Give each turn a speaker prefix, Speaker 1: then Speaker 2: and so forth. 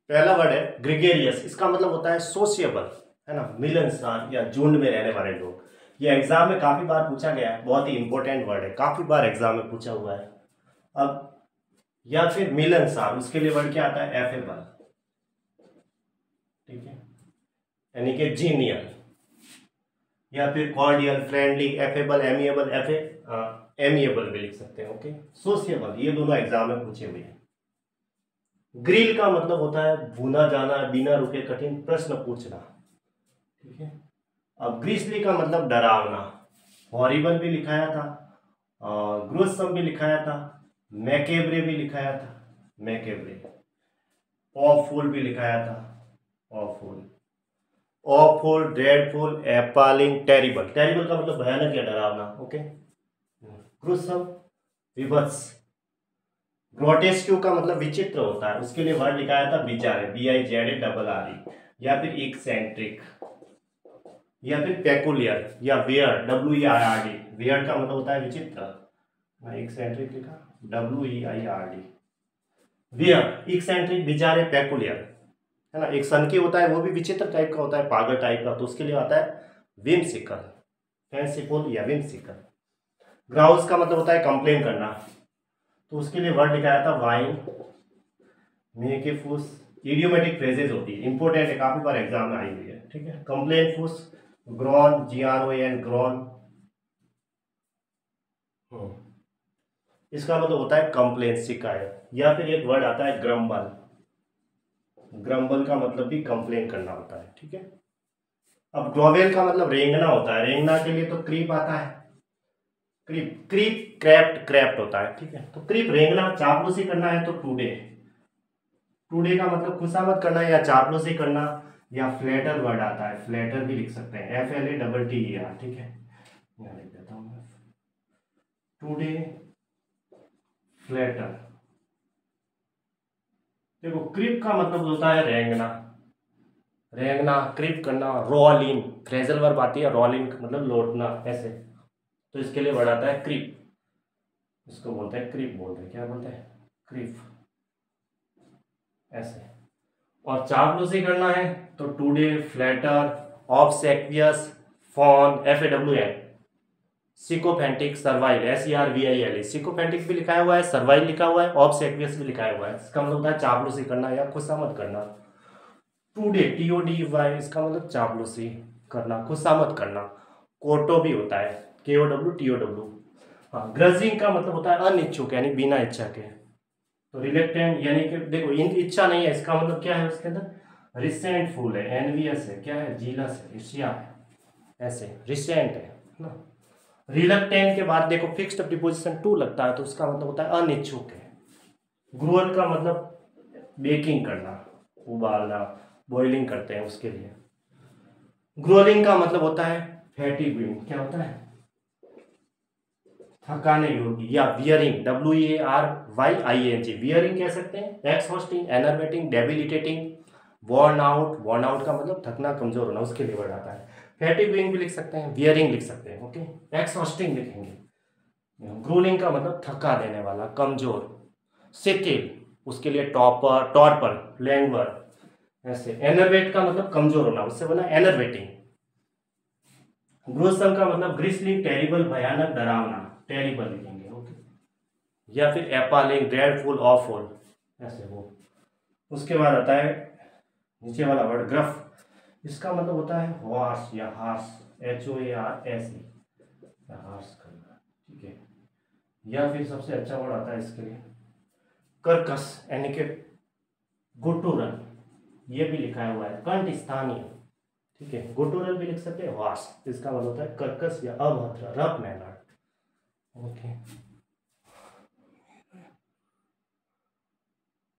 Speaker 1: पहला वर्ड है ग्रेगेरियस, इसका मतलब होता है सोशिएबल, है ना, मिलनसार या झुंड में रहने वाले लोग। ये एग्जाम में काफी बार पूछा गया है, बहुत ही इंपॉर्टेंट वर्ड है, काफी बार एग्जाम में पूछा हुआ है। अब या फिर मिलनसार, उसके लिए वर्ड क्या आता है? एफेबल, ठीक है, यानी कि जीनियल, या फिर cordial, friendly, affable, amiable, amiable भी लिख सकते हैं। ओके, सोशिएबल, ये दोनों एग्जाम में पूछे हुए हैं। ग्रिल का मतलब होता है भूना जाना, बिना रुके कठिन प्रश्न पूछना, ठीक है। अब ग्रीसली का मतलब डरावना, हॉरिबल भी लिखाया था, ग्रोसम भी लिखाया था, मैकेब्रे भी लिखाया था, मैकेब्रे, ऑफुल भी लिखाया था, awful, awful, dreadful, appalling, terrible, terrible का मतलब भयानक या डरावना। ओके, ग्रोसम, विभत्स, ग्रोटेस्क्यू का मतलब विचित्र होता है, उसके लिए वर्ड लिखाया था बिजारे, BIZARRE, या फिर एक्सेंट्रिक, या फिर पेकुलियर, या वियर्ड, WEIRD, वियर्ड का मतलब होता है विचित्र, एक्सेंट्रिक लिखा, WEIRD, वियर्ड, एक्सेंट्रिक, बिजारे, पेकुलियर, है ना। एक सनकी होता है, वो भी विचित्र टाइप का होता है, पागल टाइप का, तो उसके लिए आता है विमसिकल, फैंसीफुल या विमसिकल। ग्राउस का मतलब होता है कंप्लेन करना, तो उसके लिए वर्ड लिखाया था वाइन, मेकेफुस, इडियोमेटिक फ्रेजेस होती है, इंपॉर्टेंट है, काफी बार एग्जाम में आई हुई है, ठीक है। कंप्लेन फुस, ग्रॉन, GRON, ग्रॉन, इसका मतलब होता है कंप्लेन, शिकायत। या फिर एक वर्ड आता है ग्रम्बल, ग्रम्बल का मतलब भी कंप्लेन करना होता है, ठीक है। अब ग्रोवेल का मतलब रेंगना होता है, रेंगना के लिए तो क्रीप आता है, क्रीप, क्रीप, क्रैप्ट, क्रैप्ट होता है, ठीक है। तो क्रीप रेंगना, चापलूसी करना है तो टुडे, टुडे का मतलब खुशामद करना या चापलूसी करना, या फ्लैटर वर्ड आता है, फ्लैटर भी लिख सकते हैं, FLATTER, ठीक है, यहाँ लिख देता हूँ मैं, टुडे फ्लैटर। देखो क्रिप का मतलब होता है रेंगना, रेंगना, क्रिप करना, रोलिंग, फ्रेजल वर्ब आती है, रोलिंग मतलब लौटना, ऐसे, तो इसके लिए वर्ड आता है क्रिप, इसको बोलते हैं क्रिप, बोलते हैं, क्या बोलते हैं? क्रिप, ऐसे। और चापलूसी करना है तो toady, flatter, obsequious, fawn, FAWN, sycophantic, servile, SERVIL, sycophantic भी लिखा हुआ है, सर्वाइल लिखा हुआ है, ऑब्सेक्वियस भी लिखा हुआ है, इसका मतलब होता है चापलूसी करना या खुशामद करना। टुडे, TODY, इसका मतलब चापलूसी करना, खुशामद करना। कोटो भी होता है, KOW, हाँ। ग्रजिंग का मतलब होता है अनिच्छुक, यानी बिना इच्छा के। तो रिलेक्टेंट यानी कि देखो इन इच्छा नहीं है, इसका मतलब क्या है उसके अंदर? रिसेंटफुल है, एनवियस है, क्या है? जीलस है, ईर्ष्या है, ऐसे रिसेंट है ना। रिलक्टेंट के बाद देखो फिक्स्ड प्रीपोजिशन टू लगता है, तो उसका मतलब होता है अनिच्छुक है। ग्रोअल का मतलब बेकिंग करना, उबालना, बॉइलिंग करते हैं उसके लिए। ग्रोलिंग का मतलब होता है फैटिगिंग, क्या होता है? थकाने योगी। या वियरिंग, WARYING, वियरिंग कह सकते हैं। Exhausting, enervating, debilitating, worn out, worn out का मतलब थकना, कमजोर होना, उसके लिए वर्ड आता है। फैटिगिंग भी लिख सकते हैं, वियरिंग लिख सकते हैं, ओके। एक्सहॉस्टिंग लिखेंगे। ग्रूलिंग का मतलब थका देने वाला, कमजोर। शिथिल, उसके लिए टॉपर, टॉर्पर, लैंगवर, ऐसे। एनर्वेट का मतलब कमजोर होना, उससे बना एनर्वेटिंग। ग्रोसम का मतलब ग्रिसली, टेरिबल, भयानक, डरावना, टेरिबल लिखेंगे, ओके। या फिर एपालिंग, ड्रेडफुल, ऑफुल, ऐसे वो। उसके बाद आता है नीचे वाला वर्ड ग्रफ, इसका मतलब होता है हार्श या हार्श, HOARS, हार्श करना, ठीक है। या फिर सबसे अच्छा वर्ड आता है इसके लिए कर्कश, यानी कि गुटुरल, ये भी लिखा हुआ है, कंठ स्थानीय, ठीक है। गुटुरल भी लिख सकते हैं, वास, इसका मतलब होता है कर्कश या अभद्र, रफ मैनर, ओके।